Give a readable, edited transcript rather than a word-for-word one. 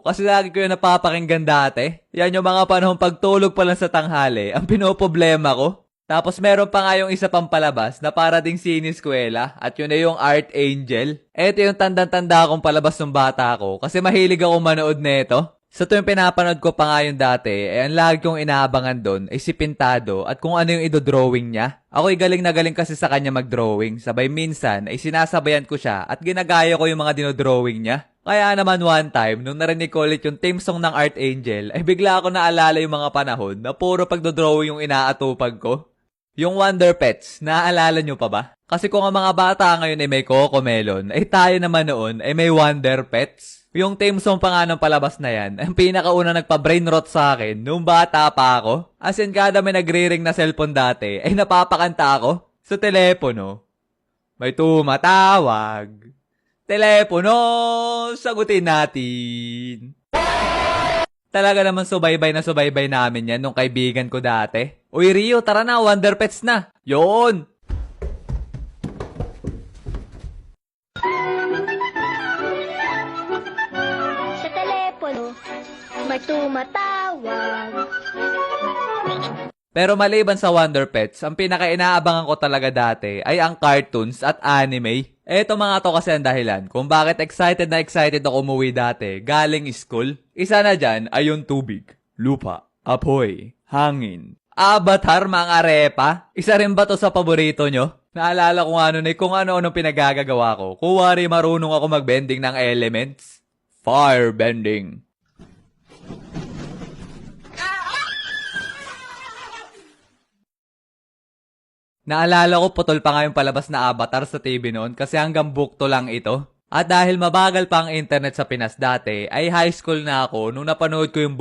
Kasi lagi ko yung napapakinggan dati. Yan yung mga panahon pagtulog pa lang sa tanghali, ang pinoproblema ko. Tapos meron pa nga yung isa pang palabas na para ding siniskwela at yun na yung Art Angel. Eto yung tandang-tanda akong palabas ng bata ko kasi mahilig ako manood neto. Sa tuwing pinapanood ko pa nga yung dati, ang lagi kong inaabangan doon ay si Pintado at kung ano yung idodrawing niya. Ako'y galing na galing kasi sa kanya mag-drawing. Sabay minsan ay sinasabayan ko siya at ginagaya ko yung mga dinodrawing niya. Kaya naman one time, nung narinig ko ulit yung theme song ng Art Angel, ay bigla ako naalala yung mga panahon na puro pagdodrawing yung inaatupag ko. Yung Wonder Pets, naaalala nyo pa ba? Kasi kung ang mga bata ngayon ay may Cocomelon, ay tayo naman noon ay may Wonder Pets. Yung theme song pa nga ng palabas na yan, ang pinakauna nagpa-brain rot sa akin nung bata pa ako. As in, kada may nagre-ring na cellphone dati, ay napapakanta ako sa telepono. May tumatawag. Telepono, sagutin natin. Talaga naman subaybay namin yan nung kaibigan ko dati. Uy Rio, tara na, Wonder Pets na. Yun! Sa telepono, may tumatawag. Pero maliban sa Wonder Pets, ang pinaka-inaabangan ko talaga dati ay ang cartoons at anime. Eto mga to kasi ang dahilan kung bakit excited ako umuwi dati galing school. Isa na dyan ay yung tubig, lupa, apoy, hangin. Avatar mga repa. Isa rin ba to sa paborito nyo? Naalala ko nga nun eh kung ano-ano pinagagagawa ko. Kuwari marunong ako magbending ng elements. Firebending. Naalala ko putol pa nga yung palabas na Avatar sa TV noon kasi hanggang bukto lang ito. At dahil mabagal pa ang internet sa Pinas dati, ay high school na ako nung napanood ko yung